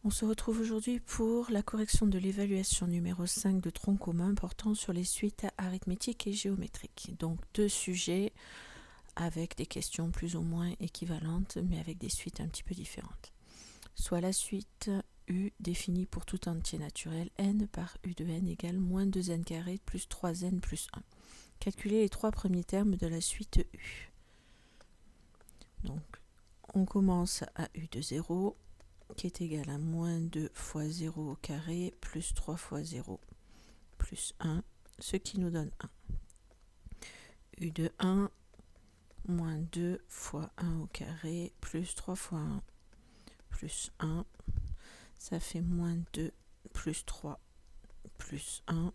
On se retrouve aujourd'hui pour la correction de l'évaluation numéro 5 de tronc commun portant sur les suites arithmétiques et géométriques. Donc 2 sujets avec des questions plus ou moins équivalentes mais avec des suites un petit peu différentes. Soit la suite U définie pour tout entier naturel n par U de n égale moins 2n carré plus 3n plus 1. Calculer les 3 premiers termes de la suite U. Donc on commence à U de 0 qui est égal à moins 2 fois 0 au carré plus 3 fois 0 plus 1, ce qui nous donne 1. U de 1, moins 2 fois 1 au carré plus 3 fois 1 plus 1, ça fait moins 2 plus 3 plus 1,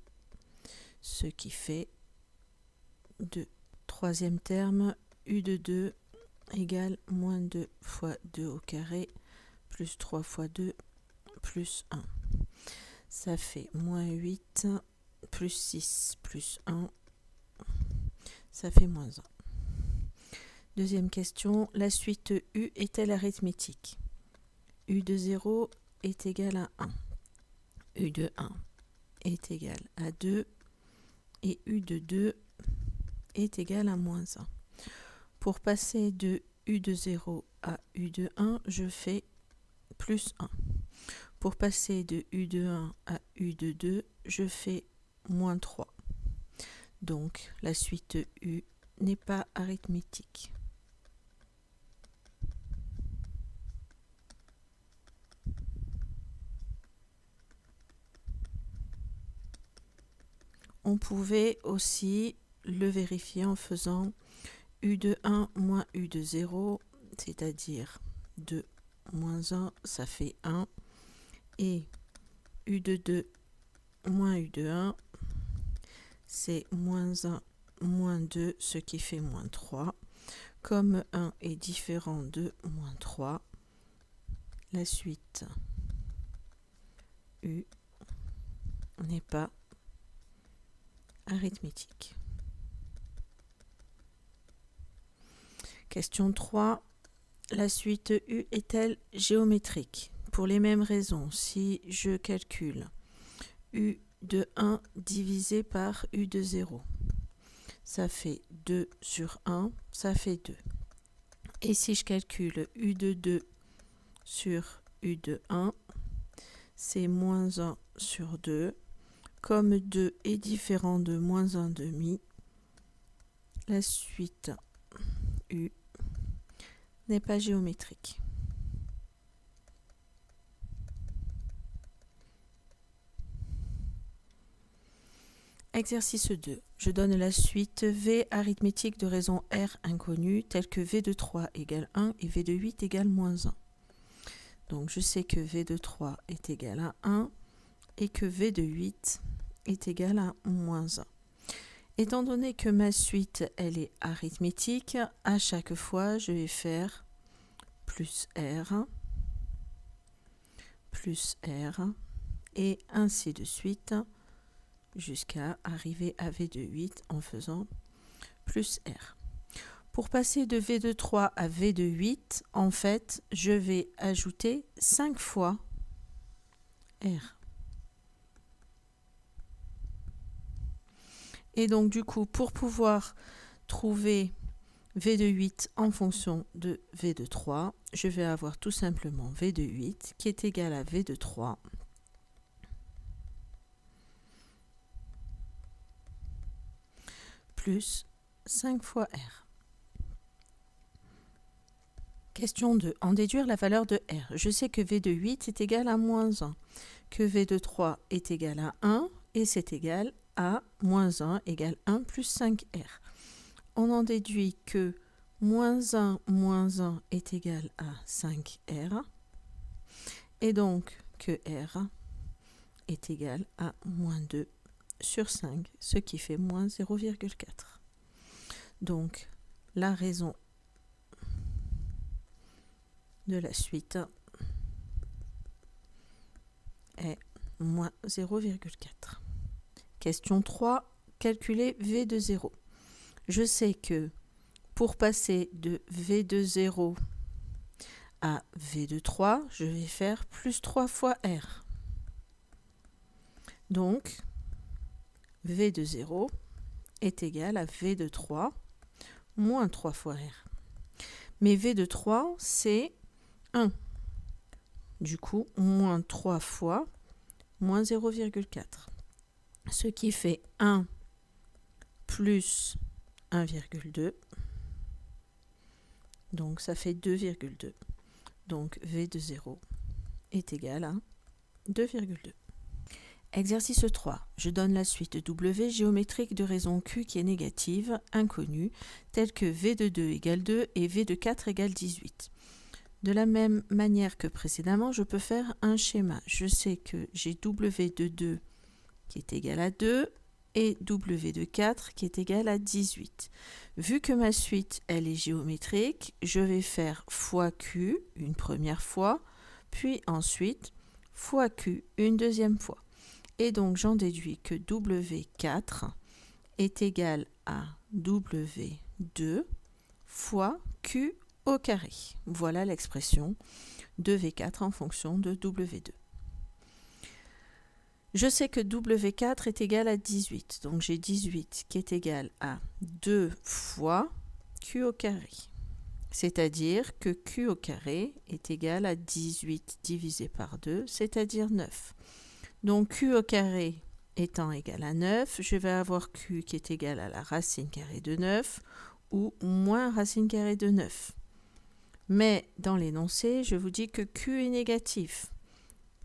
ce qui fait 2. Troisième terme, U de 2 égale moins 2 fois 2 au carré plus 3 fois 2 plus 1. Ça fait moins 8 plus 6 plus 1. Ça fait moins 1. Deuxième question, la suite U est-elle arithmétique? U de 0 est égal à 1. U de 1 est égal à 2. Et U de 2 est égal à moins 1. Pour passer de U de 0 à U de 1, je fais plus 1. Pour passer de U de 1 à U de 2, je fais moins 3. Donc, la suite U n'est pas arithmétique. On pouvait aussi le vérifier en faisant U de 1 moins U de 0, c'est-à-dire 2 moins 1, ça fait 1. Et U de 2 moins U de 1, c'est moins 1 moins 2, ce qui fait moins 3. Comme 1 est différent de moins 3, la suite U n'est pas arithmétique. Question 3. La suite U est-elle géométrique? Pour les mêmes raisons, si je calcule U de 1 divisé par U de 0, ça fait 2 sur 1, ça fait 2. Et si je calcule U de 2 sur U de 1, c'est moins 1 sur 2. Comme 2 est différent de moins 1 demi, la suite U n'est pas géométrique. Exercice 2. Je donne la suite V arithmétique de raisons R inconnues telles que V de 3 égale 1 et V de 8 égale moins 1. Donc je sais que V de 3 est égal à 1 et que V de 8 est égal à moins 1. Étant donné que ma suite elle est arithmétique, à chaque fois je vais faire plus R et ainsi de suite jusqu'à arriver à V de 8 en faisant plus R. Pour passer de V de 3 à V de 8, en fait, je vais ajouter 5 fois R. Et donc, du coup, pour pouvoir trouver V de 8 en fonction de V de 3, je vais avoir tout simplement V de 8 qui est égal à V de 3 plus 5 fois R. Question 2. En déduire la valeur de R. Je sais que V de 8 est égal à moins 1, que V de 3 est égal à 1 et c'est égal à moins 1 égale 1 plus 5R. On en déduit que moins 1 est égal à 5R et donc que R est égal à moins 2 sur 5, ce qui fait moins 0,4. Donc la raison de la suite est moins 0,4. Question 3. Calculer V de 0. Je sais que pour passer de V de 0 à V de 3, je vais faire plus 3 fois R. Donc, V de 0 est égal à V de 3 moins 3 fois R. Mais V de 3, c'est 1. Du coup, moins 3 fois moins 0,4. Ce qui fait 1 plus 1,2. Donc, ça fait 2,2. Donc, V de 0 est égal à 2,2. Exercice 3. Je donne la suite W géométrique de raison Q qui est négative, inconnue, telle que V de 2 égale 2 et V de 4 égale 18. De la même manière que précédemment, je peux faire un schéma. Je sais que j'ai W de 2 qui est égal à 2 et W de 4 qui est égal à 18. Vu que ma suite, elle est géométrique, je vais faire fois Q une première fois, puis ensuite fois Q une deuxième fois. Et donc, j'en déduis que W4 est égal à W2 fois Q au carré. Voilà l'expression de V4 en fonction de W2. Je sais que W4 est égal à 18. Donc, j'ai 18 qui est égal à 2 fois Q au carré. C'est-à-dire que Q au carré est égal à 18 divisé par 2, c'est-à-dire 9. Donc, Q au carré étant égal à 9, je vais avoir Q qui est égal à la racine carrée de 9 ou moins racine carrée de 9. Mais dans l'énoncé, je vous dis que Q est négatif.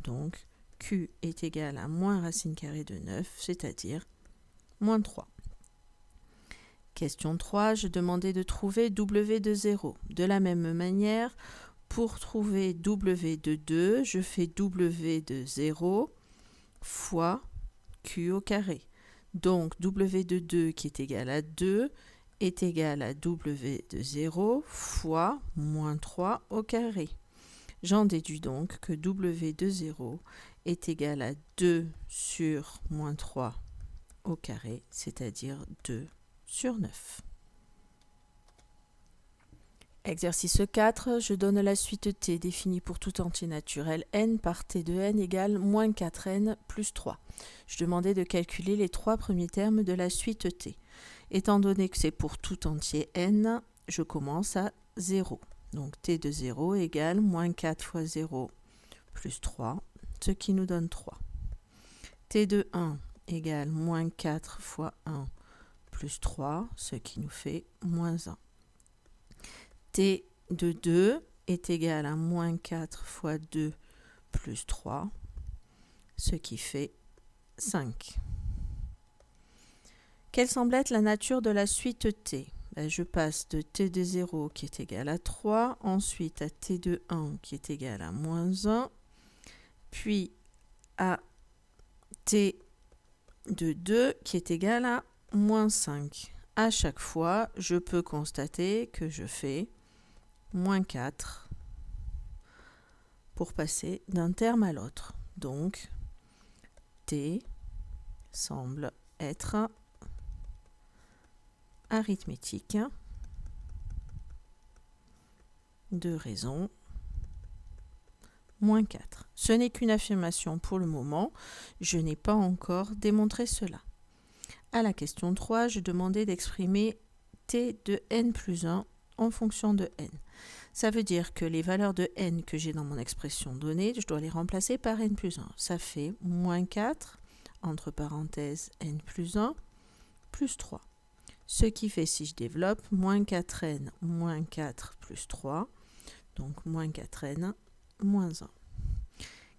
Donc, Q est égal à moins racine carrée de 9, c'est-à-dire moins 3. Question 3, je demandais de trouver W de 0. De la même manière, pour trouver W de 2, je fais W de 0 fois Q au carré. Donc, W de 2 qui est égal à 2 est égal à W de 0 fois moins 3 au carré. J'en déduis donc que W de 0 est égal à 2 sur moins 3 au carré, c'est-à-dire 2 sur 9. Exercice 4, je donne la suite T définie pour tout entier naturel n par T de n égale moins 4n plus 3. Je demandais de calculer les 3 premiers termes de la suite T. Étant donné que c'est pour tout entier n, je commence à 0. Donc T de 0 égale moins 4 fois 0 plus 3, ce qui nous donne 3. T de 1 égale moins 4 fois 1 plus 3, ce qui nous fait moins 1. T de 2 est égal à moins 4 fois 2 plus 3, ce qui fait 5. Quelle semble être la nature de la suite T ? Je passe de T de 0 qui est égal à 3, ensuite à T de 1 qui est égal à moins 1, puis à T de 2 qui est égal à moins 5. À chaque fois, je peux constater que je fais moins 4 pour passer d'un terme à l'autre. Donc, T semble être arithmétique de raison moins 4. Ce n'est qu'une affirmation pour le moment, je n'ai pas encore démontré cela. À la question 3, je demandais d'exprimer T de n plus 1 en fonction de n. Ça veut dire que les valeurs de n que j'ai dans mon expression donnée, je dois les remplacer par n plus 1. Ça fait moins 4, entre parenthèses n plus 1, plus 3. Ce qui fait, si je développe, moins 4n moins 4 plus 3, donc moins 4n moins 1.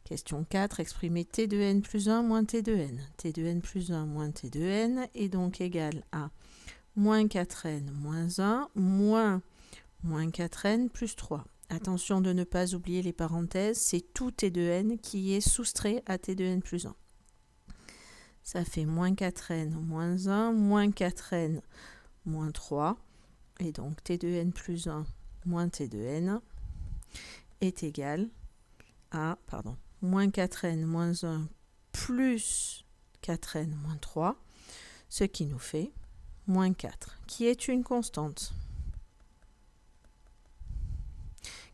Question 4, exprimer T de n plus 1 moins T de n. T de n plus 1 moins T de n est donc égal à moins 4n moins 1 moins 4n plus 3. Attention de ne pas oublier les parenthèses, c'est tout T de n qui est soustrait à T de n plus 1. Ça fait moins 4n moins 1 moins 4n moins 3. Et donc T de n plus 1 moins T de n est égal à moins 4n moins 1 plus 4n moins 3, ce qui nous fait moins 4, qui est une constante.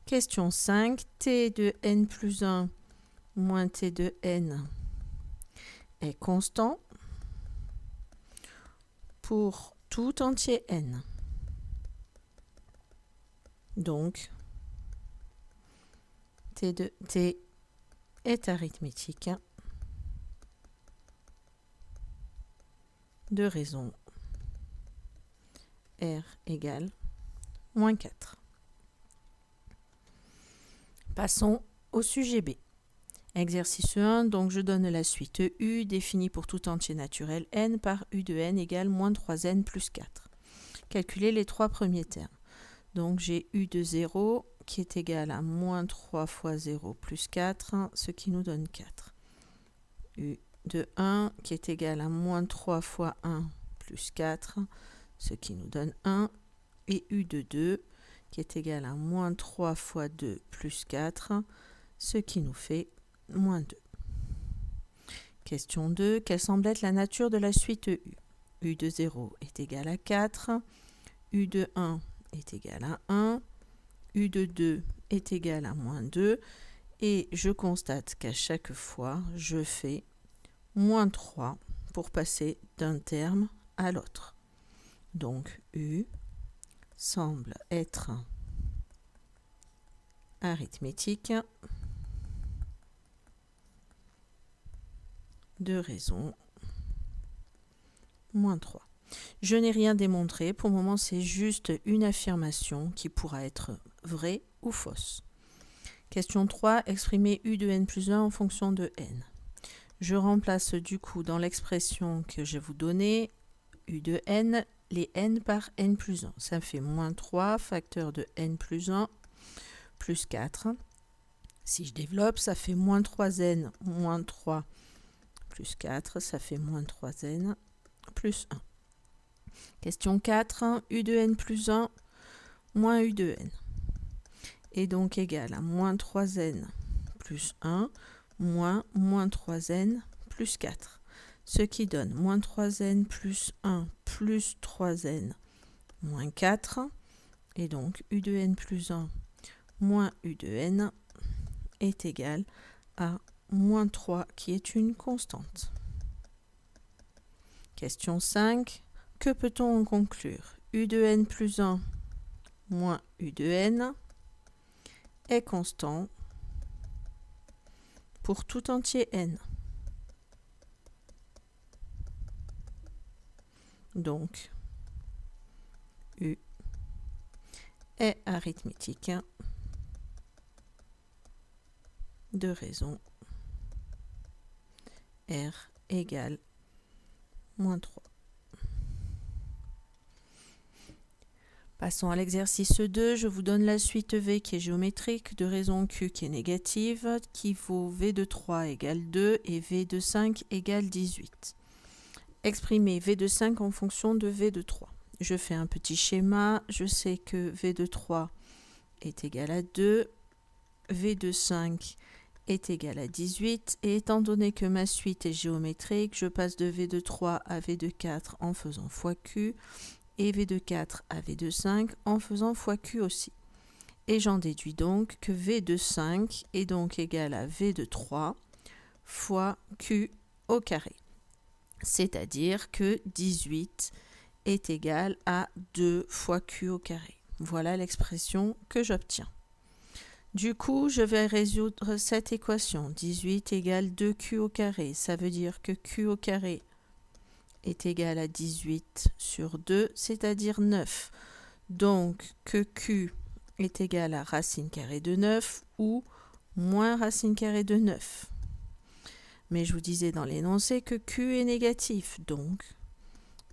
Question 5. T de n plus 1 moins T de n est constant pour tout entier n. Donc, T de T est arithmétique de raison R égale moins 4. Passons au sujet B. Exercice 1, donc je donne la suite U définie pour tout entier naturel n par U de n égale moins 3n plus 4. Calculez les trois premiers termes. Donc j'ai U de 0 qui est égal à moins 3 fois 0 plus 4, ce qui nous donne 4. U de 1 qui est égal à moins 3 fois 1 plus 4, ce qui nous donne 1. Et U de 2 qui est égal à moins 3 fois 2 plus 4, ce qui nous fait moins 2. Question 2. Quelle semble être la nature de la suite U? U de 0 est égal à 4, U de 1 est égal à 1, U de 2 est égal à moins 2, et je constate qu'à chaque fois, je fais moins 3 pour passer d'un terme à l'autre. Donc U semble être arithmétique de raison moins 3. Je n'ai rien démontré, pour le moment c'est juste une affirmation qui pourra être vraie ou fausse. Question 3, exprimer U de n plus 1 en fonction de n. Je remplace du coup dans l'expression que je vais vous donner U de n, les n par n plus 1. Ça fait moins 3 facteur de n plus 1 plus 4. Si je développe, ça fait moins 3n moins 3 plus 4, ça fait moins 3n plus 1. Question 4, U de n plus 1 moins U de n est donc égal à moins 3n plus 1 moins 3n plus 4, ce qui donne moins 3n plus 1 plus 3n moins 4, et donc U de n plus 1 moins U de n est égal à moins 3 qui est une constante. Question 5. Que peut-on en conclure? U de n plus 1 moins U de n est constant pour tout entier n. Donc, U est arithmétique de raison R égale moins 3. Passons à l'exercice 2. Je vous donne la suite V qui est géométrique, de raison Q qui est négative, qui vaut V de 3 égale 2 et V de 5 égale 18. Exprimez V de 5 en fonction de V de 3. Je fais un petit schéma. Je sais que V de 3 est égal à 2, V de 5 est égal à 18, et étant donné que ma suite est géométrique, je passe de V de 3 à V de 4 en faisant fois Q, et V de 4 à V de 5 en faisant fois Q aussi. Et j'en déduis donc que V de 5 est donc égal à V de 3 fois Q au carré. C'est-à-dire que 18 est égal à 2 fois Q au carré. Voilà l'expression que j'obtiens. Du coup, je vais résoudre cette équation. 18 égale 2Q au carré. Ça veut dire que Q au carré est égal à 18 sur 2, c'est-à-dire 9. Donc, que Q est égal à racine carrée de 9 ou moins racine carrée de 9. Mais je vous disais dans l'énoncé que Q est négatif. Donc,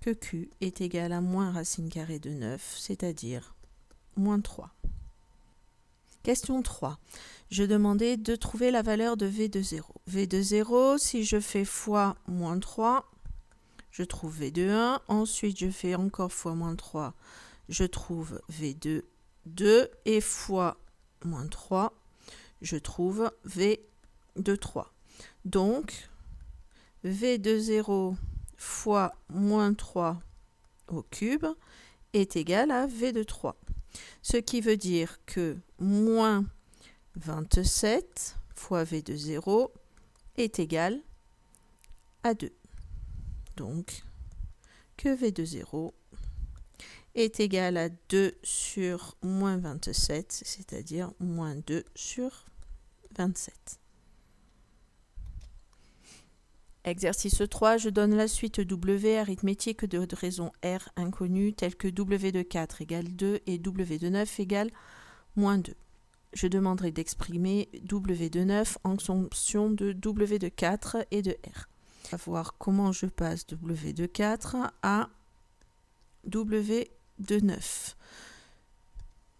que Q est égal à moins racine carrée de 9, c'est-à-dire moins 3. Question 3. Je demandais de trouver la valeur de V de 0. V de 0, si je fais fois moins 3, je trouve V de 1. Ensuite, je fais encore fois moins 3, je trouve V de 2. Et fois moins 3, je trouve V de 3. Donc, V de 0 fois moins 3 au cube est égal à V de 3. Ce qui veut dire que moins 27 fois V de 0 est égal à 2. Donc, que V de 0 est égal à 2 sur moins 27, c'est-à-dire moins 2 sur 27. Exercice 3, je donne la suite W arithmétique de raisons R inconnues telles que W de 4 égale 2 et W de 9 égale moins 2. Je demanderai d'exprimer W de 9 en fonction de W de 4 et de R. On va voir comment je passe W de 4 à W de 9.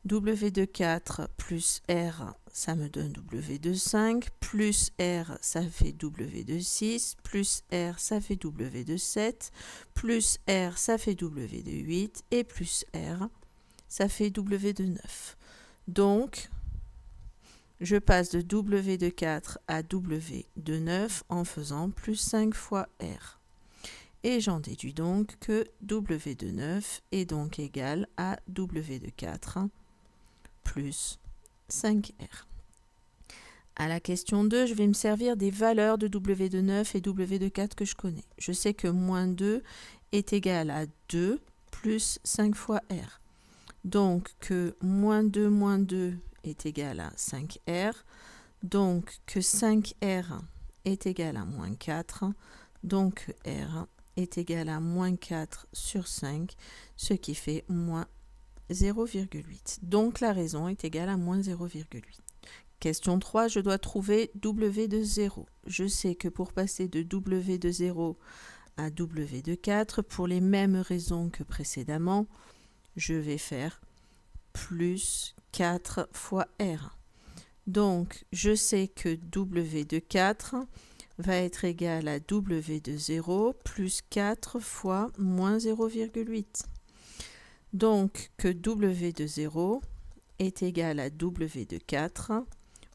W de 4 plus R, ça me donne W de 5, plus R, ça fait W de 6, plus R, ça fait W de 7, plus R, ça fait W de 8, et plus R, ça fait W de 9. Donc, je passe de W de 4 à W de 9 en faisant plus 5 fois R. Et j'en déduis donc que W de 9 est donc égal à W de 4 plus 5R. À la question 2, je vais me servir des valeurs de W de 9 et W de 4 que je connais. Je sais que moins 2 est égal à 2 plus 5 fois R. Donc que moins 2 est égal à 5R. Donc que 5R est égal à moins 4. Donc R est égal à moins 4 sur 5, ce qui fait moins 0,8. Donc la raison est égale à moins 0,8. Question 3, je dois trouver W de 0. Je sais que pour passer de W de 0 à W de 4, pour les mêmes raisons que précédemment, je vais faire plus 4 fois R. Donc je sais que W de 4 va être égal à W de 0 plus 4 fois moins 0,8. Donc que W de 0 est égal à W de 4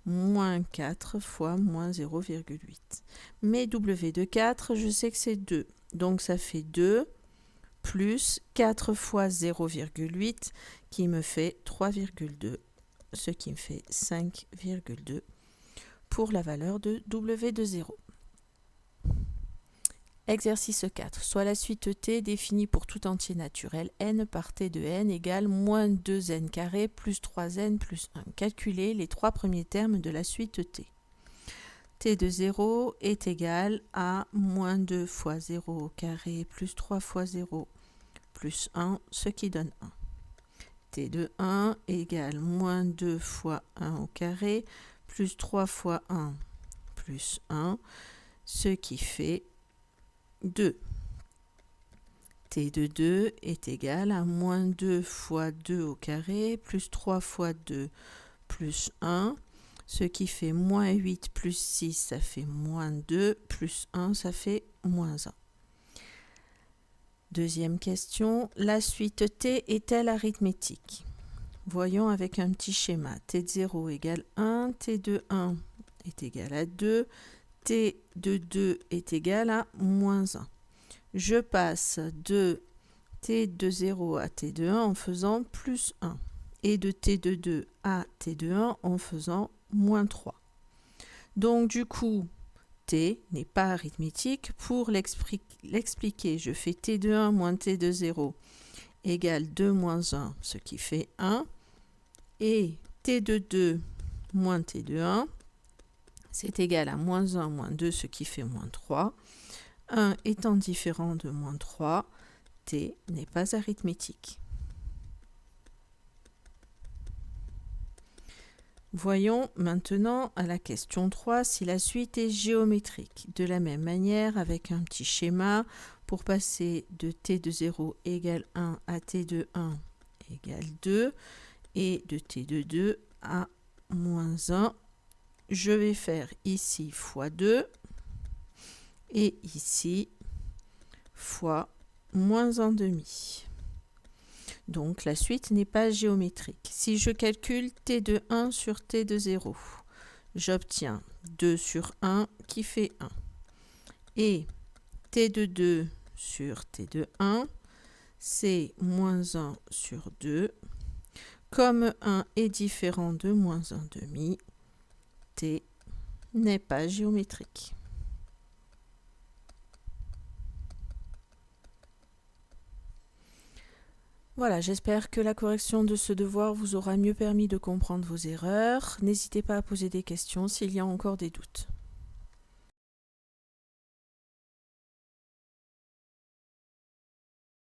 moins 4 fois moins 0,8. Mais W de 4, je sais que c'est 2. Donc ça fait 2 plus 4 fois 0,8 qui me fait 3,2, ce qui me fait 5,2 pour la valeur de W de 0. Exercice 4. Soit la suite t définie pour tout entier naturel n par t de n égale moins 2n carré plus 3n plus 1. Calculez les trois premiers termes de la suite t. T de 0 est égal à moins 2 fois 0 au carré plus 3 fois 0 plus 1, ce qui donne 1. T de 1 égale moins 2 fois 1 au carré plus 3 fois 1 plus 1, ce qui fait 2. T de 2 est égal à moins 2 fois 2 au carré plus 3 fois 2 plus 1, ce qui fait moins 8 plus 6, ça fait moins 2, plus 1, ça fait moins 1. Deuxième question, la suite t est-elle arithmétique? Voyons avec un petit schéma. T de 0 égale 1, T de 1 est égal à 2, T de 2 est égal à moins 1. Je passe de T de 0 à T de 1 en faisant plus 1 et de T de 2 à T de 1 en faisant moins 3. Donc du coup, T n'est pas arithmétique. Pour l'expliquer, je fais T de 1 moins T de 0 égale 2 moins 1, ce qui fait 1. Et T de 2 moins T de 1, c'est égal à moins 1 moins 2, ce qui fait moins 3. 1 étant différent de moins 3, T n'est pas arithmétique. Voyons maintenant à la question 3 si la suite est géométrique. De la même manière, avec un petit schéma, pour passer de T de 0 égale 1 à T de 1 égale 2 et de T de 2 à moins 1, je vais faire ici fois 2 et ici fois moins 1 demi. Donc la suite n'est pas géométrique. Si je calcule T de 1 sur T de 0, j'obtiens 2 sur 1 qui fait 1. Et T de 2 sur T de 1, c'est moins 1 sur 2. Comme 1 est différent de moins 1/2, t n'est pas géométrique. Voilà, j'espère que la correction de ce devoir vous aura mieux permis de comprendre vos erreurs. N'hésitez pas à poser des questions s'il y a encore des doutes.